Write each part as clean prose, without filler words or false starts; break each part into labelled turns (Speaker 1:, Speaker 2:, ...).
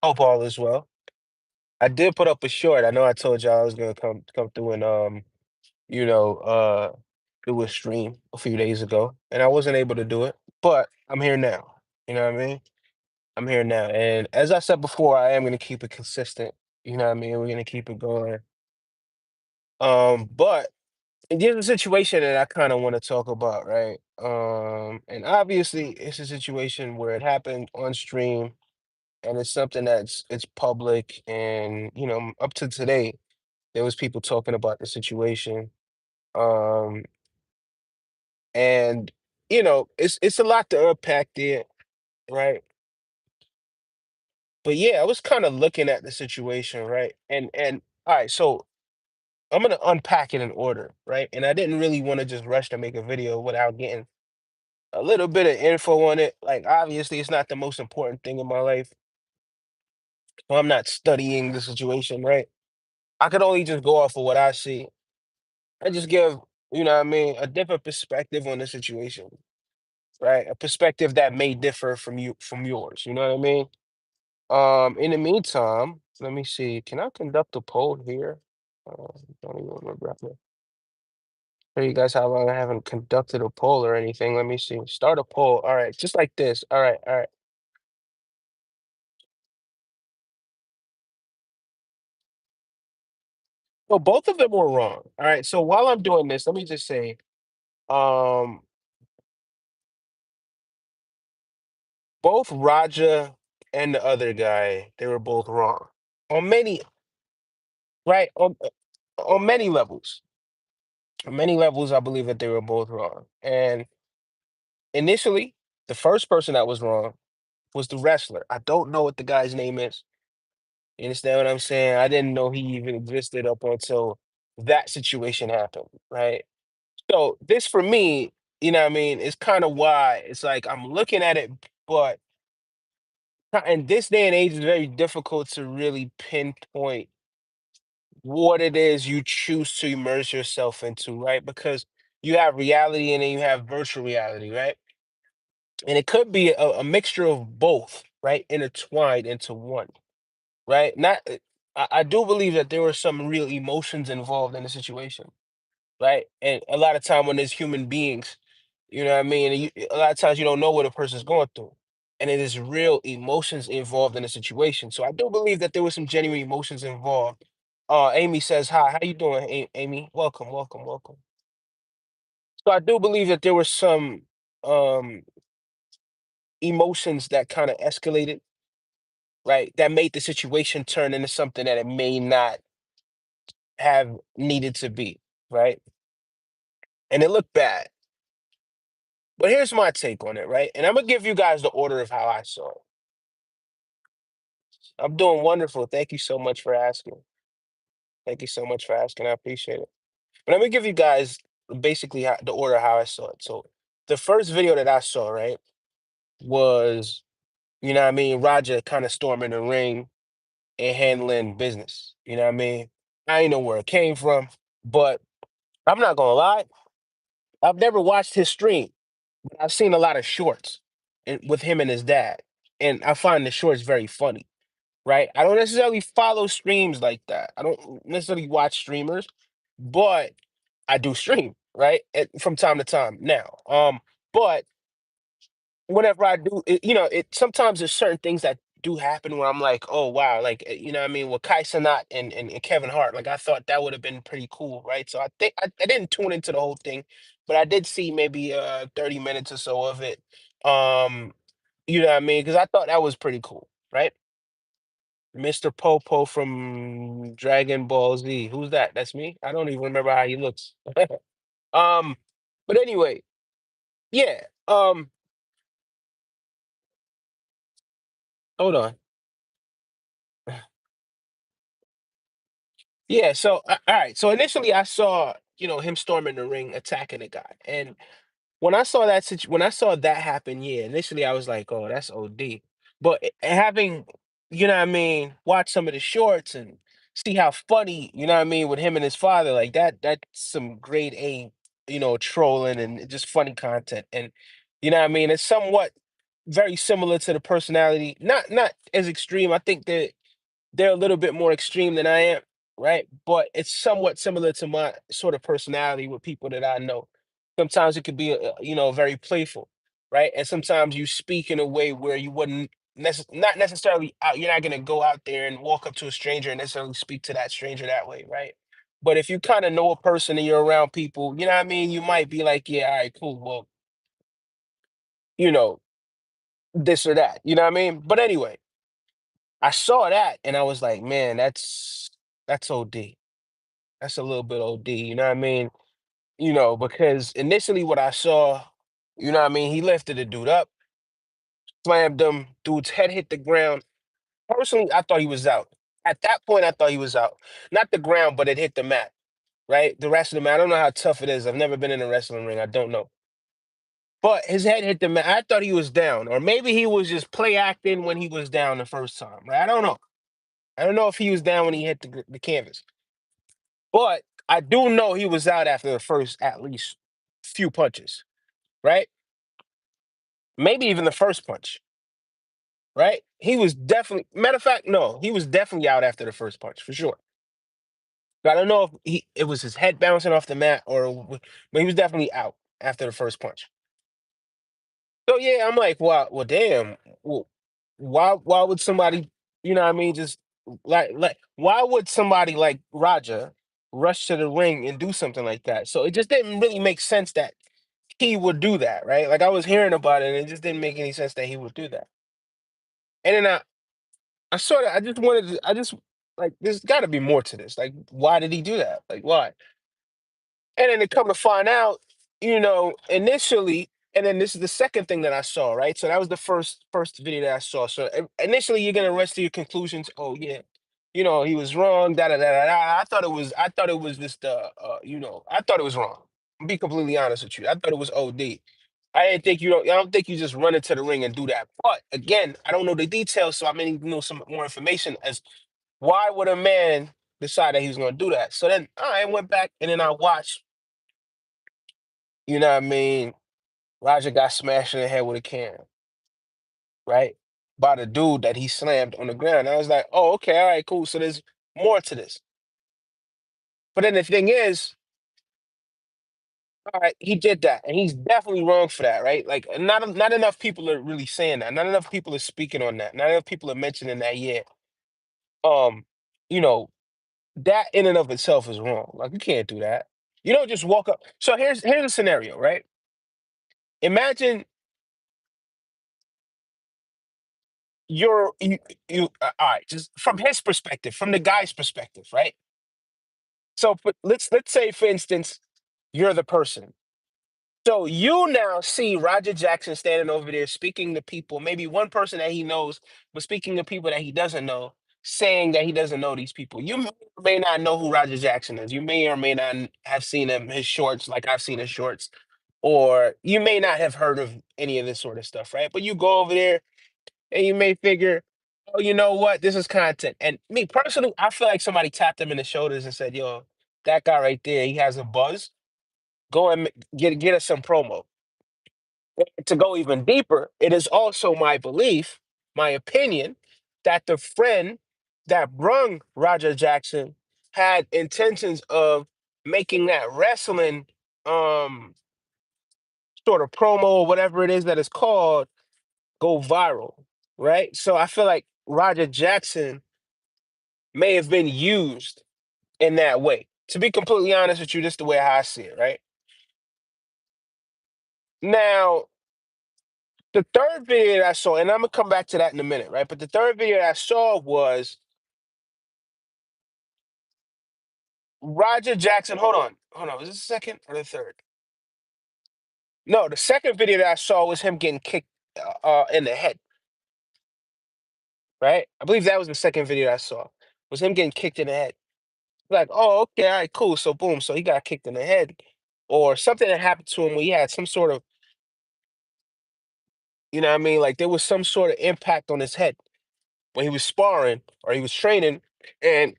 Speaker 1: Hope all is well. I did put up a short. I know I told y'all I was gonna come through and you know, uh do a stream a few days ago, and I wasn't able to do it, but I'm here now. You know what I mean? I'm here now. And as I said before, I am gonna keep it consistent. You know what I mean? We're gonna keep it going. But there's a situation that I kind of want to talk about, right? And obviously it's a situation where it happened on stream and it's something it's public and up to today there was people talking about the situation. Um, and it's a lot to unpack there, right? But yeah, I was kind of looking at the situation, right? And all right, so I'm gonna unpack it in order, right? And I didn't really want to just rush to make a video without getting a little bit of info on it. Like obviously it's not the most important thing in my life. So I'm not studying the situation, right? I could only just go off of what I see. I just give, what I mean, a different perspective on the situation, right? A perspective that may differ from yours. You know what I mean? In the meantime, let me see. Can I conduct a poll here? Don't even remember. I can tell you guys how long I haven't conducted a poll or anything. Let me see. Start a poll. All right, just like this. All right, all right. So both of them were wrong. All right. So while I'm doing this, let me just say, um, both Raja and the other guy, they were both wrong on many, right? On many levels. On many levels, I believe that they were both wrong. And initially, the first person that was wrong was the wrestler. I don't know what the guy's name is. You understand what I'm saying? I didn't know he even existed up until that situation happened, right? So this for me, what I mean, is kind of why it's like I'm looking at it, but in this day and age, it's very difficult to really pinpoint what it is you choose to immerse yourself into, right? Because you have reality and then you have virtual reality, right? And it could be a mixture of both, right? Intertwined into one, right? Not, I do believe that there were some real emotions involved in the situation, right? And a lot of time when there's human beings, you know what I mean? And a lot of times you don't know what a person's going through. And it is real emotions involved in the situation. So I do believe that there was some genuine emotions involved. Amy says, hi, how you doing, Amy? Welcome, welcome, welcome. So I do believe that there were some um emotions that kind of escalated, right? That made the situation turn into something that it may not have needed to be, right? And it looked bad. But here's my take on it, right? And I'm gonna give you guys the order of how I saw it. I'm doing wonderful. Thank you so much for asking. Thank you so much for asking. I appreciate it. But let me give you guys basically the order how I saw it. So the first video that I saw, right, was what I mean, Roger kind of storming the ring and handling business. You know what I mean? I ain't know where it came from, but I'm not gonna lie. I've never watched his stream, but I've seen a lot of shorts with him and his dad, and I find the shorts very funny. Right? I don't necessarily follow streams like that. I don't necessarily watch streamers, but I do stream, right? From time to time now. But whenever I do, it sometimes there's certain things that do happen where I'm like, oh wow, like you know what I mean, with Kai Cenat and Kevin Hart, like I thought that would have been pretty cool, right? So I think I didn't tune into the whole thing, but I did see maybe 30 minutes or so of it. Um, you know what I mean? Because I thought that was pretty cool, right? Mr. Popo from Dragon Ball Z. Who's that? That's me? I don't even remember how he looks. Um, but anyway, yeah. Hold on. Yeah, so all right. So initially I saw, him storming the ring, attacking the guy. And when I saw that happen, yeah, initially I was like, "Oh, that's OD." But having, what I mean, watch some of the shorts and see how funny, what I mean, with him and his father, like that's some grade A, trolling and just funny content. And what I mean, it's somewhat very similar to the personality. Not as extreme. I think that they're a little bit more extreme than I am, right? But it's somewhat similar to my sort of personality with people that I know. Sometimes it could be, very playful, right? And sometimes you speak in a way where you wouldn't not necessarily out. You're not gonna go out there and walk up to a stranger and necessarily speak to that stranger that way, right? But if you kind of know a person and you're around people, you know what I mean? You might be like, yeah, all right, cool. Well, you know, this or that. You know what I mean? But anyway, I saw that and I was like, man, that's OD. That's a little bit OD, you know what I mean? Because initially what I saw, you know what I mean, he lifted the dude up, slammed him, dude's head hit the ground. Personally, I thought he was out. At that point, I thought he was out. Not the ground, but it hit the mat, right? The rest of the mat. I don't know how tough it is. I've never been in a wrestling ring. I don't know. But his head hit the mat. I thought he was down. Or maybe he was just play acting when he was down the first time, right? I don't know. I don't know if he was down when he hit the canvas. But I do know he was out after the first at least few punches, right? Maybe even the first punch, right? He was definitely matter of fact, no, he was definitely out after the first punch for sure. But I don't know if it was his head bouncing off the mat but he was definitely out after the first punch. So yeah, I'm like, well, damn. Well, why would somebody, you know what I mean, just like why would somebody like Raja rush to the ring and do something like that? So it just didn't really make sense that he would do that, right? Like I was hearing about it and it just didn't make any sense that he would do that. And then I sort of I just wanted to I just like there's got to be more to this. Like why did he do that? Like why? And then to come to find out, initially, and then this is the second thing that I saw, right? So that was the first video that I saw. So initially, you're gonna rest to your conclusions. Oh yeah, he was wrong. Da da da da. Da. I thought it was just I thought it was wrong. Be completely honest with you. I thought it was OD. I don't think you just run into the ring and do that. But again, I don't know the details, so I may need to know some more information as why would a man decide that he was gonna do that. So then I went back and then I watched, you know what I mean? Roger got smashed in the head with a can, right? By the dude that he slammed on the ground. I was like, oh, okay, all right, cool. So there's more to this. But then the thing is, all right, he did that, and he's definitely wrong for that, right? Like, not enough people are really saying that. Not enough people are speaking on that. Not enough people are mentioning that. Yeah, um, you know, that in and of itself is wrong. Like, you can't do that. You don't just walk up. So here's a scenario, right? Imagine all right, just from his perspective, from the guy's perspective, right? So let's say, for instance, you're the person. So you now see Roger Jackson standing over there speaking to people, maybe one person that he knows, but speaking to people that he doesn't know, saying that he doesn't know these people. You may not know who Roger Jackson is. You may or may not have seen him his shorts, like I've seen his shorts, or you may not have heard of any of this sort of stuff, right? But you go over there and you may figure, oh, you know what? This is content. And me personally, I feel like somebody tapped him in the shoulders and said, yo, that guy right there, he has a buzz. Go and get us some promo. To go even deeper, it is also my belief, my opinion, that the friend that brung Roger Jackson had intentions of making that wrestling um sort of promo or whatever it is that is called go viral, right? So I feel like Roger Jackson may have been used in that way. To be completely honest with you, this is the way I see it, right? Now, the third video that I saw, and I'm gonna come back to that in a minute, right? But the third video that I saw was Roger Jackson. Hold on. Was this the second or the third? No, the second video that I saw was him getting kicked in the head, right? I believe that was the second video that I saw. Was him getting kicked in the head. Like, oh, okay, all right, cool. So boom, so he got kicked in the head, or something that happened to him where he had some sort of, you know what I mean? Like there was some sort of impact on his head when he was sparring or he was training, and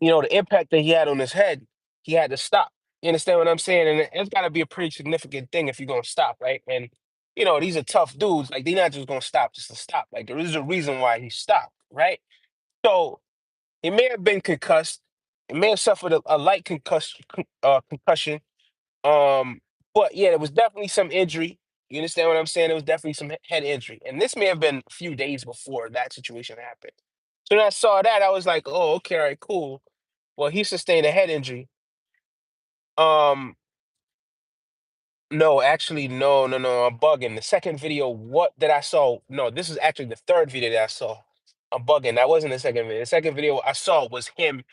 Speaker 1: the impact that he had on his head, he had to stop. You understand what I'm saying? And it's got to be a pretty significant thing if you're gonna stop, right? And these are tough dudes. Like they're not just gonna stop just to stop. Like there is a reason why he stopped, right? So he may have been concussed. He may have suffered a light concussion. Um, but yeah, there was definitely some injury. You understand what I'm saying? There was definitely some head injury, and this may have been a few days before that situation happened. So when I saw that, I was like, "Oh, okay, all right, cool." Well, he sustained a head injury. Um, no, actually, no, no, no. I'm bugging. The second video, what that I saw? No, this is actually the third video that I saw. I'm bugging. That wasn't the second video. The second video I saw was him,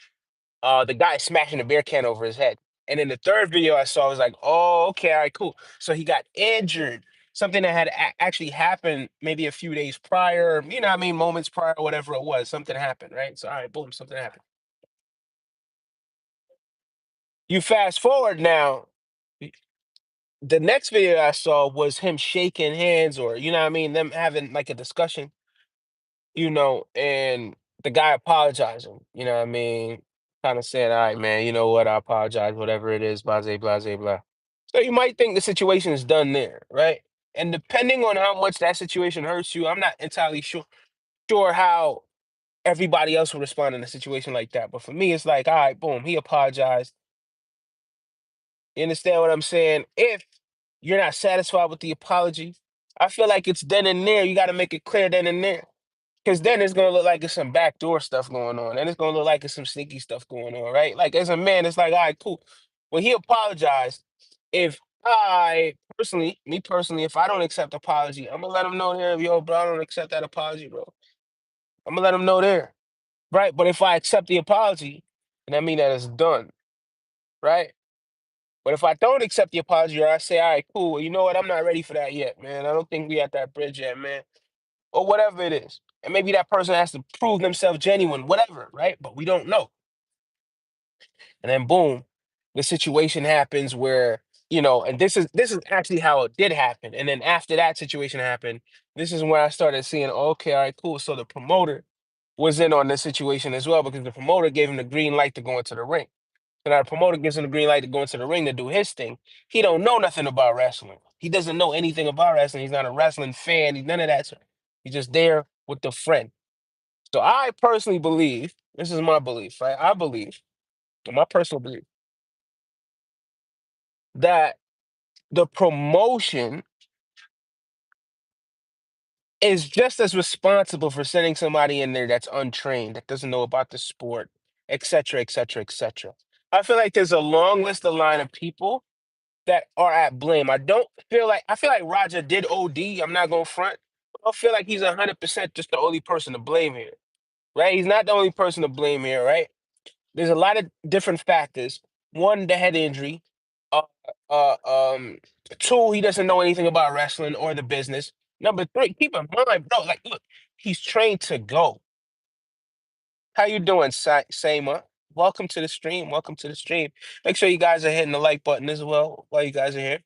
Speaker 1: the guy smashing a beer can over his head. And then the third video I saw was like, oh, okay, all right, cool. So he got injured, something that had actually happened maybe a few days prior, what I mean, moments prior, whatever it was, something happened, right? So, all right, boom, something happened. You fast forward now, y- the next video I saw was him shaking hands or, what I mean, them having like a discussion, and the guy apologizing, what I mean, kind of saying, all right, man, you know what, I apologize, whatever it is, blah, blah, blah, blah. So you might think the situation is done there, right? And depending on how much that situation hurts you, I'm not entirely sure how everybody else will respond in a situation like that. But for me, it's like, all right, boom, he apologized. You understand what I'm saying? If you're not satisfied with the apology, I feel like it's then and there. You got to make it clear then and there. Because then it's gonna look like it's some backdoor stuff going on, and it's gonna look like it's some sneaky stuff going on, right? Like as a man, it's like, all right, cool. Well, he apologized. If me personally, if I don't accept apology, I'm gonna let him know there, yo, bro, I don't accept that apology, bro. I'm gonna let him know there, right? But if I accept the apology, then I mean that it's done, right? But if I don't accept the apology, or I say, all right, cool, well, you know what, I'm not ready for that yet, man. I don't think we at that bridge yet, man, or whatever it is. And maybe that person has to prove themselves genuine, whatever, right? But we don't know. And then boom, the situation happens where, and this is actually how it did happen. And then after that situation happened, this is when I started seeing, okay, all right, cool. So the promoter was in on this situation as well because the promoter gave him the green light to go into the ring. So now the promoter gives him the green light to go into the ring to do his thing. He don't know nothing about wrestling. He doesn't know anything about wrestling. He's not a wrestling fan. He's none of that. He's just there with the friend. So I personally believe, this is my belief, right? I believe, my personal belief, that the promotion is just as responsible for sending somebody in there that's untrained, that doesn't know about the sport, et cetera, et cetera, et cetera. I feel like there's a long list of line of people that are at blame. I feel like Roger did OD. I'm not going to front. I don't feel like he's 100% just the only person to blame here, right? He's not the only person to blame here, right? There's a lot of different factors. One, the head injury. Uh, uh, um, Two, he doesn't know anything about wrestling or the business. Number three, keep in mind, bro. Like, look, he's trained to go. How you doing, Sama? Welcome to the stream. Welcome to the stream. Make sure you guys are hitting the like button as well while you guys are here.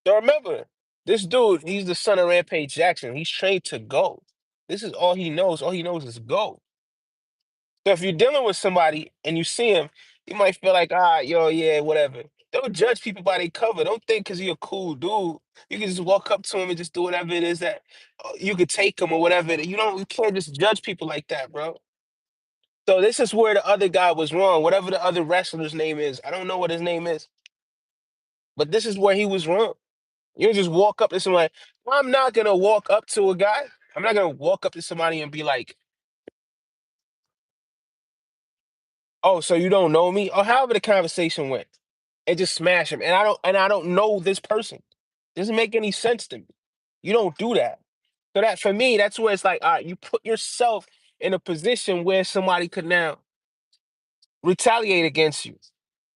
Speaker 1: So remember, this dude, he's the son of Rampage Jackson. He's trained to go. This is all he knows. All he knows is go. So if you're dealing with somebody and you see him, you might feel like, yo, yeah, whatever. Don't judge people by their cover. Don't think because you're a cool dude, you can just walk up to him and just do whatever it is that you could take him or whatever. You can't just judge people like that, bro. So this is where the other guy was wrong. Whatever the other wrestler's name is, I don't know what his name is, but this is where he was wrong. You don't just walk up to somebody. I'm not gonna walk up to a guy. I'm not gonna walk up to somebody and be like, "Oh, so you don't know me?" Or however the conversation went. And just smash him. And I don't know this person. Doesn't make any sense to me. You don't do that. So that for me, that's where it's like, all right, you put yourself in a position where somebody could now retaliate against you.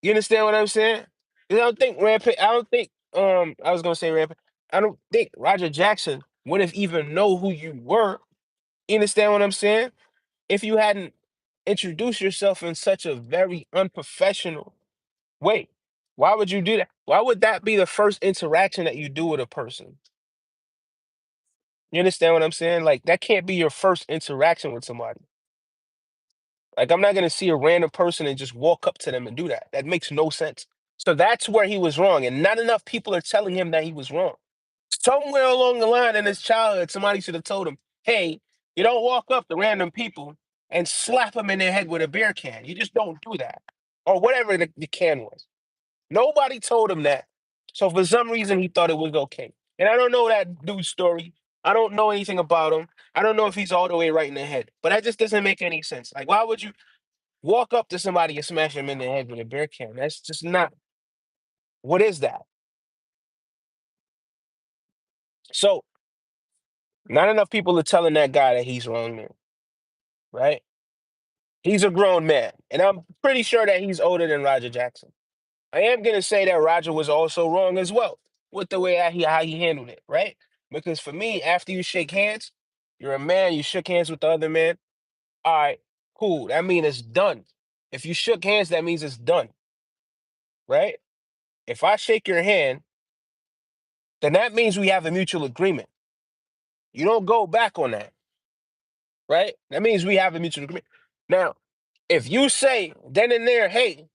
Speaker 1: You understand what I'm saying? 'Cause I don't think I was gonna say Rampage. I don't think Roger Jackson would have even know who you were. You understand what I'm saying? If you hadn't introduced yourself in such a very unprofessional way. Why would you do that? Why would that be the first interaction that you do with a person? You understand what I'm saying? Like that can't be your first interaction with somebody. Like I'm not gonna see a random person and just walk up to them and do that. That makes no sense. So that's where he was wrong, and not enough people are telling him that he was wrong. Somewhere along the line in his childhood, somebody should have told him, "Hey, you don't walk up to random people and slap them in their head with a beer can. You just don't do that." Or whatever the can was. Nobody told him that. So for some reason, he thought it was okay. And I don't know that dude's story. I don't know anything about him. I don't know if he's all the way right in the head. But that just doesn't make any sense. Like, why would you walk up to somebody and smash them in the head with a beer can? That's just not. What is that? So not enough people are telling that guy that he's wrong there, right? He's a grown man, and I'm pretty sure that he's older than Roger Jackson. I am gonna say that Roger was also wrong as well with the way how he handled it, right? Because for me, after you shake hands, you're a man. You shook hands with the other man. All right, cool. That means it's done. If you shook hands, that means it's done, right? If I shake your hand, then that means we have a mutual agreement. You don't go back on that, right? That means we have a mutual agreement. Now, if you say then and there, hey,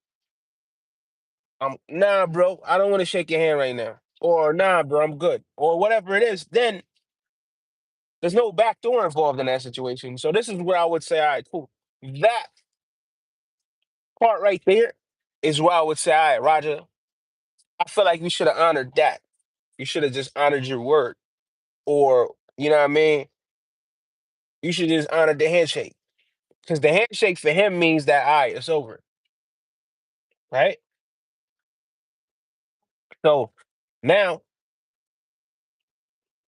Speaker 1: nah, bro, I don't want to shake your hand right now. Or nah, bro, I'm good. Or whatever it is, then there's no back door involved in that situation. So this is where I would say, all right, cool. That part right there is where I would say, all right, Roger, I feel like you should have honored that. You should have just honored your word. Or, you know what I mean? You should just honor the handshake. Because the handshake for him means that, all right, it's over. Right? So now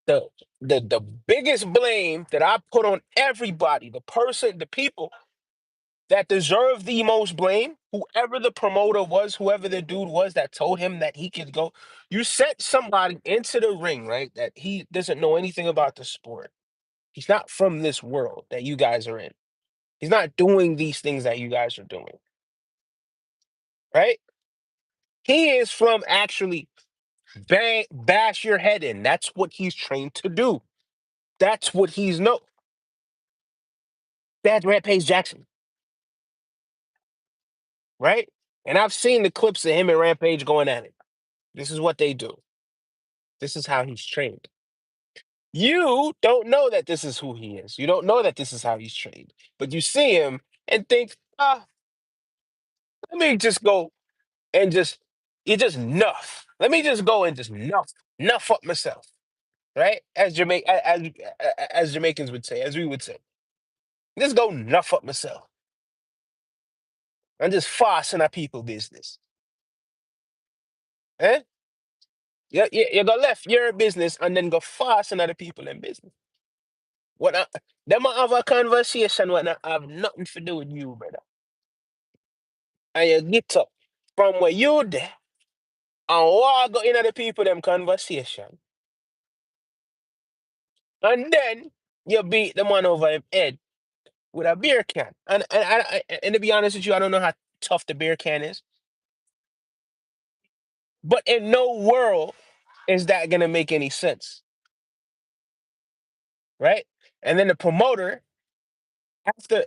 Speaker 1: the the biggest blame that I put on everybody, the person, the people that deserve the most blame, whoever the promoter was, whoever the dude was that told him that he could go, you sent somebody into the ring, right? That he doesn't know anything about the sport. He's not from this world that you guys are in. He's not doing these things that you guys are doing, right? He is from actually bang, bash your head in. That's what he's trained to do. That's what he's no. That's Rampage Jackson, right? And I've seen the clips of him and Rampage going at it. This is what they do. This is how he's trained. You don't know that this is who he is. You don't know that this is how he's trained. But you see him and think, let me just go and just, you just nuff. Let me just go and just nuff up myself, right? As Jamaicans would say, as we would say, just go nuff up myself and just farce in our people business. Eh? You go left your business and then go fast in other people in business. What them a have a conversation when I have nothing to do with you, brother. And you get up from where you there and walk in other people them conversation. And then you beat the man over him head with a beer can. And to be honest with you, I don't know how tough the beer can is. But in no world is that gonna make any sense, right? And then the promoter, after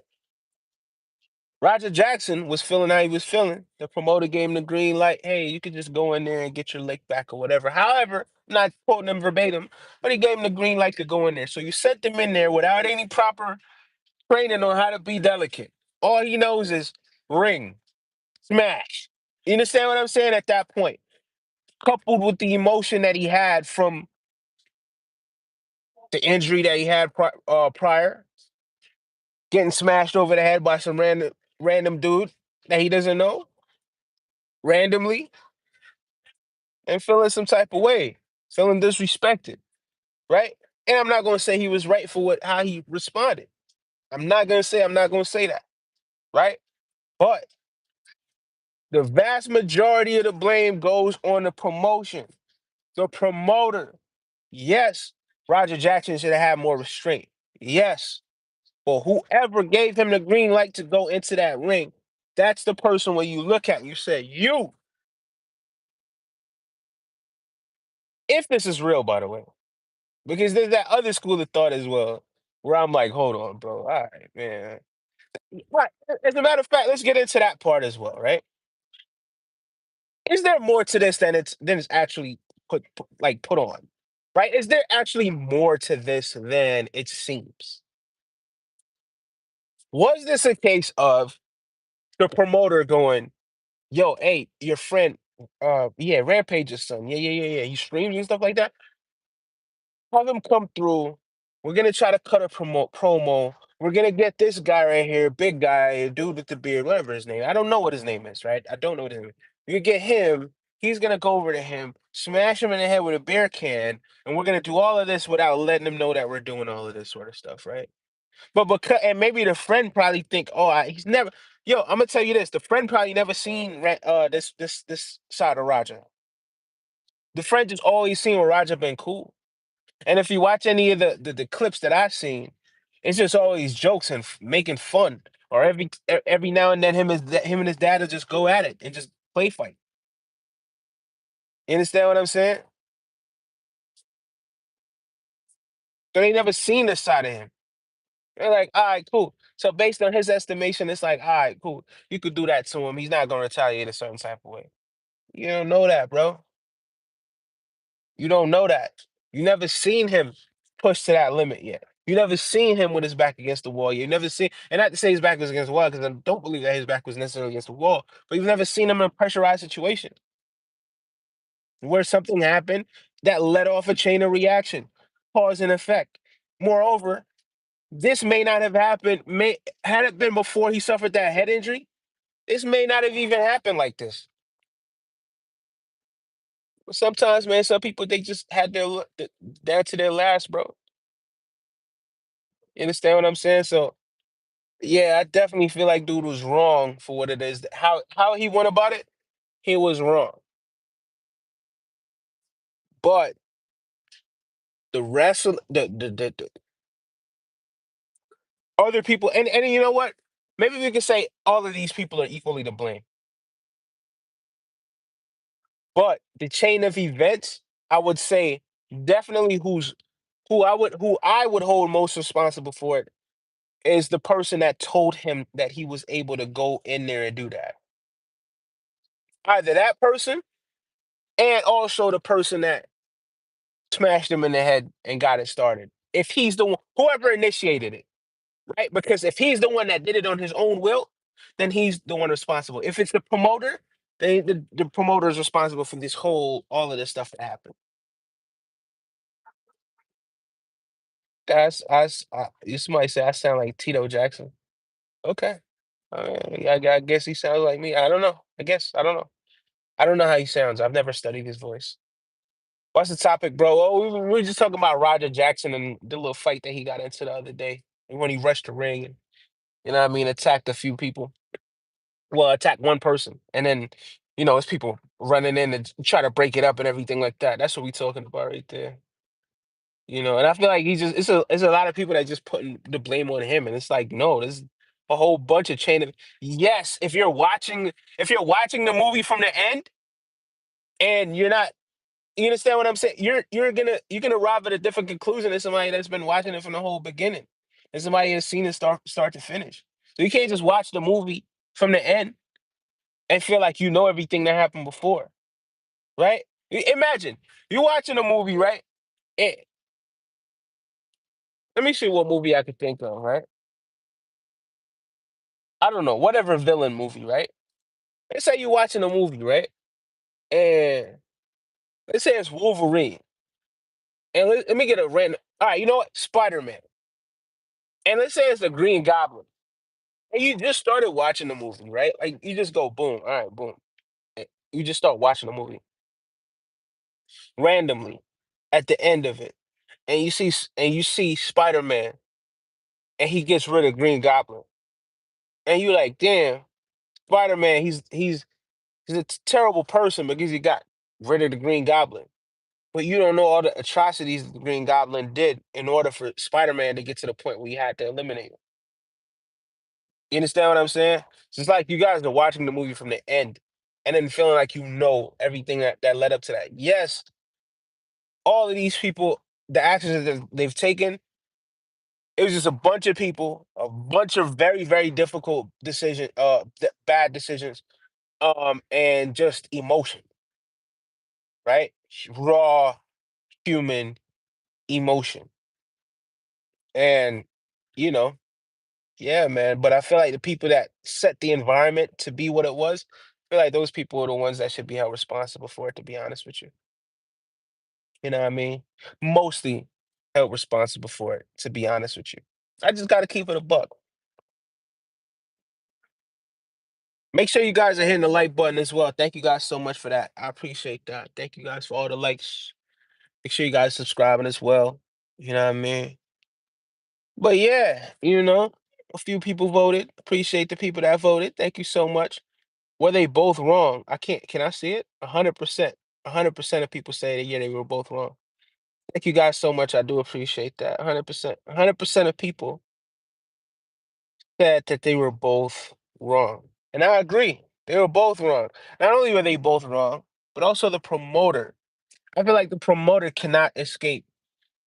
Speaker 1: Roger Jackson was feeling how he was feeling. The promoter gave him the green light. Hey, you could just go in there and get your lick back or whatever. However, I'm not quoting him verbatim, but he gave him the green light to go in there. So you sent him in there without any proper training on how to be delicate. All he knows is ring, smash. You understand what I'm saying at that point? Coupled with the emotion that he had from the injury that he had prior, getting smashed over the head by some random dude that he doesn't know randomly and feeling some type of way, feeling disrespected, right? And I'm not going to say he was right for how he responded. I'm not going to say that, right? But the vast majority of the blame goes on the promotion, the promoter. Yes, Roger Jackson should have had more restraint. Yes, but whoever gave him the green light to go into that ring, that's the person when you look at and you say, you, if this is real, by the way. Because there's that other school of thought as well, where I'm like, hold on, bro. All right, man. Right. As a matter of fact, let's get into that part as well, right? Is there more to this than it's actually put on? right? Is there actually more to this than it seems? Was this a case of the promoter going, "Yo, hey, your friend, yeah, Rampage's son, yeah, yeah, yeah, yeah, he streams and stuff like that. Have him come through. We're gonna try to cut a promo. We're gonna get this guy right here, big guy, dude with the beard, whatever his name. I don't know what his name is, right? I don't know what his name is. You get him. He's gonna go over to him, smash him in the head with a beer can, and we're gonna do all of this without letting him know that we're doing all of this sort of stuff, right? But because and maybe the friend probably think, oh, he's never. Yo, I'm gonna tell you this: the friend probably never seen this side of Roger. The friend just always seen where Roger been cool. And if you watch any of the clips that I've seen, it's just always jokes and making fun. Or every now and then him and his dad will just go at it and just play fight. You understand what I'm saying? So they never seen this side of him. They're like, all right, cool. So based on his estimation, it's like, all right, cool. You could do that to him. He's not gonna retaliate a certain type of way. You don't know that, bro. You don't know that. You never seen him push to that limit yet. You never seen him with his back against the wall. You never seen, and not to say his back was against the wall, because I don't believe that his back was necessarily against the wall, but you've never seen him in a pressurized situation where something happened that led off a chain of reaction, cause and effect. Moreover, this may not have happened, may had it been before he suffered that head injury, this may not have even happened like this. But sometimes, man, some people they just had down to their last, bro. You understand what I'm saying? So yeah, I definitely feel like dude was wrong for what it is. How he went about it, he was wrong. But the rest of the other people, and you know what? Maybe we could say all of these people are equally to blame. But the chain of events, I would say definitely who I would hold most responsible for it is the person that told him that he was able to go in there and do that. Either that person and also the person that smashed him in the head and got it started. If he's the one, whoever initiated it, right? Because if he's the one that did it on his own will, then he's the one responsible. If it's the promoter, then the promoter is responsible for all of this stuff that happened. Somebody say I sound like Tito Jackson. Okay. I guess he sounds like me. I don't know. I guess. I don't know. I don't know how he sounds. I've never studied his voice. What's the topic, bro? Oh, we were just talking about Roger Jackson and the little fight that he got into the other day when he rushed the ring and you know what I mean, attacked a few people. Well, attacked one person, and then it's people running in and try to break it up and everything like that. That's what we talking about right there. And I feel like he's just it's a lot of people that just putting the blame on him, and it's like no, there's a whole bunch of chain of yes. If you're watching the movie from the end and you're not. You understand what I'm saying? You're gonna arrive at a different conclusion than somebody that's been watching it from the whole beginning, and somebody has seen it start to finish. So you can't just watch the movie from the end and feel like you know everything that happened before, right? Imagine you watching a movie, right? And let me see what movie I could think of, right? I don't know, whatever villain movie, right? Let's say you're watching a movie, right? And let's say it's Wolverine, and let me get a random. All right, you know what? Spider Man, and let's say it's the Green Goblin. And you just started watching the movie, right? Like you just go boom, all right, boom. You just start watching the movie randomly at the end of it, and you see Spider Man, and he gets rid of Green Goblin, and you're like, damn, Spider Man, he's a terrible person because he got rid of the Green Goblin, but you don't know all the atrocities the Green Goblin did in order for Spider Man to get to the point where he had to eliminate him. You understand what I'm saying? So it's like you guys are watching the movie from the end and then feeling like you know everything that led up to that. Yes, all of these people, the actions that they've taken, it was just a bunch of people, a bunch of very, very difficult bad decisions, and just emotion, right? Raw human. emotion. And, you know, yeah, man. But I feel like the people that set the environment to be what it was, I feel like those people are the ones that should be held responsible for it, to be honest with you. You know what I mean? Mostly held responsible for it, to be honest with you. I just gotta keep it a buck. Make sure you guys are hitting the like button as well. Thank you guys so much for that. I appreciate that. Thank you guys for all the likes. Make sure you guys subscribing as well. You know what I mean? But yeah, a few people voted. Appreciate the people that voted. Thank you so much. Were they both wrong? Can I see it? 100%. 100% of people say that yeah, they were both wrong. Thank you guys so much. I do appreciate that. 100%. 100% of people said that they were both wrong. And I agree. They were both wrong. Not only were they both wrong, but also the promoter. I feel like the promoter cannot escape.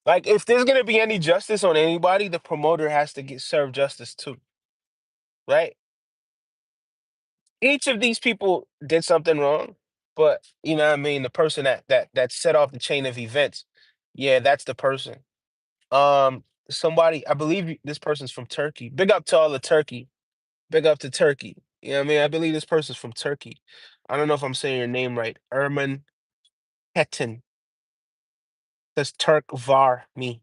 Speaker 1: Like, if there's gonna be any justice on anybody, the promoter has to get served justice too, right? Each of these people did something wrong, but you know what I mean, the person that set off the chain of events, yeah, that's the person. Somebody, I believe this person's from Turkey. Big up to all the Turkey. Big up to Turkey. You know what I mean? I believe this person's from Turkey. I don't know if I'm saying your name right. Erman Hetin. Says Turk Var me.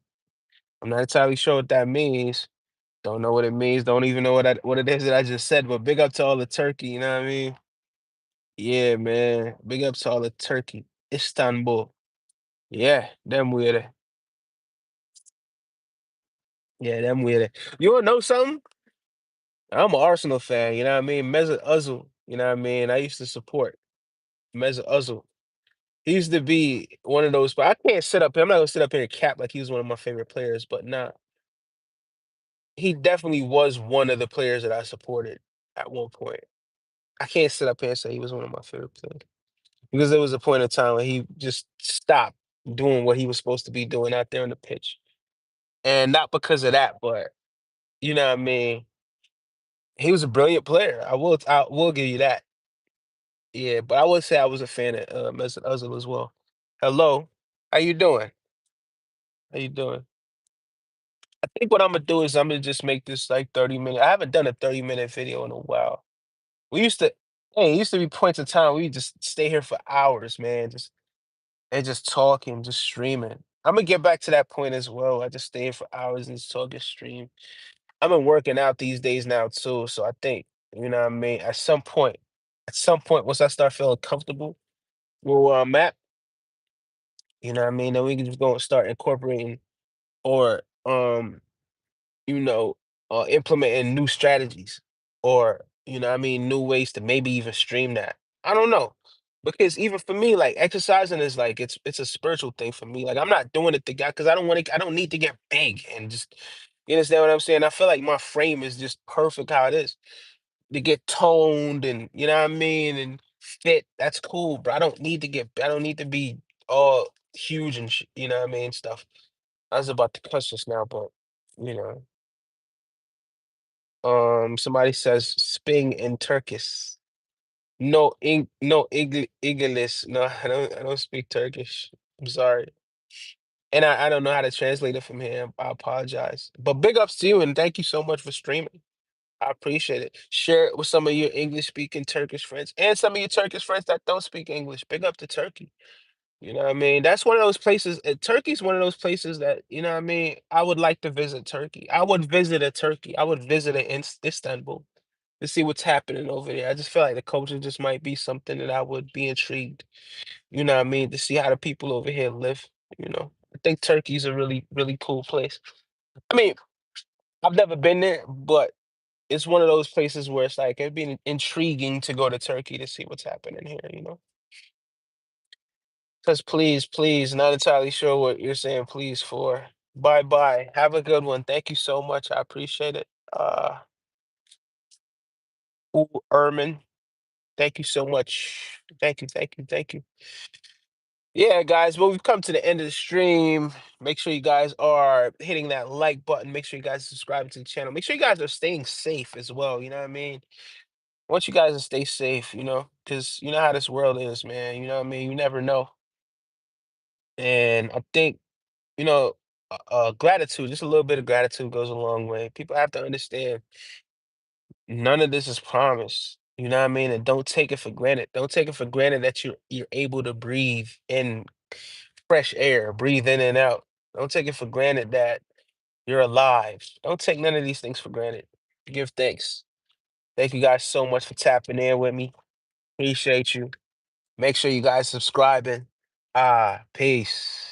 Speaker 1: I'm not entirely sure what that means. Don't know what it means. Don't even know what it is that I just said. But big up to all the Turkey. You know what I mean? Yeah, man. Big up to all the Turkey. Istanbul. Yeah, them with it. Yeah, them with it. You wanna know something? I'm an Arsenal fan. You know what I mean? Mesut Ozil. You know what I mean? I used to support Mesut Ozil. He used to be one of those, but I can't sit up here. I'm not gonna sit up here and cap like he was one of my favorite players, but nah, he definitely was one of the players that I supported at one point. I can't sit up here and say he was one of my favorite players because there was a point in time where he just stopped doing what he was supposed to be doing out there on the pitch, and not because of that, but you know what I mean. He was a brilliant player. I will give you that. Yeah, but I would say I was a fan of Mesut Ozil as well. Hello, how you doing? How you doing? I think what Imma do is Imma just make this like 30 minute. I haven't done a 30-minute video in a while. We used to Hey, it used to be points of time we just stay here for hours, man, just talking, just streaming. Imma get back to that point as well. I just stay here for hours and just talk and stream. I've been working out these days now too, so I think, you know what I mean, at some point, once I start feeling comfortable where I'm at, you know what I mean, then we can just go and start incorporating or implementing new strategies or, what I mean, new ways to maybe even stream that. I don't know. Because even for me, like exercising is like it's a spiritual thing for me. Like I'm not doing it to God because I don't need to get big and just you understand what I'm saying? I feel like my frame is just perfect how it is. To get toned and you know what I mean and fit, that's cool, but I don't need to be all huge and you know what I mean, stuff. I was about to cuss just now, but you know. Somebody says Sping in Turkish. No English. No, I don't speak Turkish. I'm sorry. And I don't know how to translate it from here. I apologize. But big ups to you and thank you so much for streaming. I appreciate it. Share it with some of your English speaking Turkish friends and some of your Turkish friends that don't speak English. Big up to Turkey. You know what I mean? That's one of those places. Turkey's one of those places that, you know what I mean? I would like to visit Turkey. I would visit a Turkey. I would visit it in Istanbul to see what's happening over there. I just feel like the culture just might be something that I would be intrigued, you know what I mean, to see how the people over here live, you know. I think Turkey's a really, really cool place. I mean, I've never been there, but it's one of those places where it's like it'd be intriguing to go to Turkey to see what's happening here, you know. Cause please, not entirely sure what you're saying please for. Bye bye. Have a good one. Thank you so much. I appreciate it. Erman, thank you so much. Thank you. Yeah, guys, well, we've come to the end of the stream. Make sure you guys are hitting that like button. Make sure you guys subscribe to the channel. Make sure you guys are staying safe as well. You know what I mean? I want you guys to stay safe, because you know how this world is, man. You know what I mean? You never know. And I think, you know, gratitude. Just a little bit of gratitude goes a long way. People have to understand none of this is promised. You know what I mean? And don't take it for granted. Don't take it for granted that you're able to breathe in fresh air, breathe in and out. Don't take it for granted that you're alive. Don't take none of these things for granted. Give thanks. Thank you guys so much for tapping in with me. Appreciate you. Make sure you guys subscribing. Peace.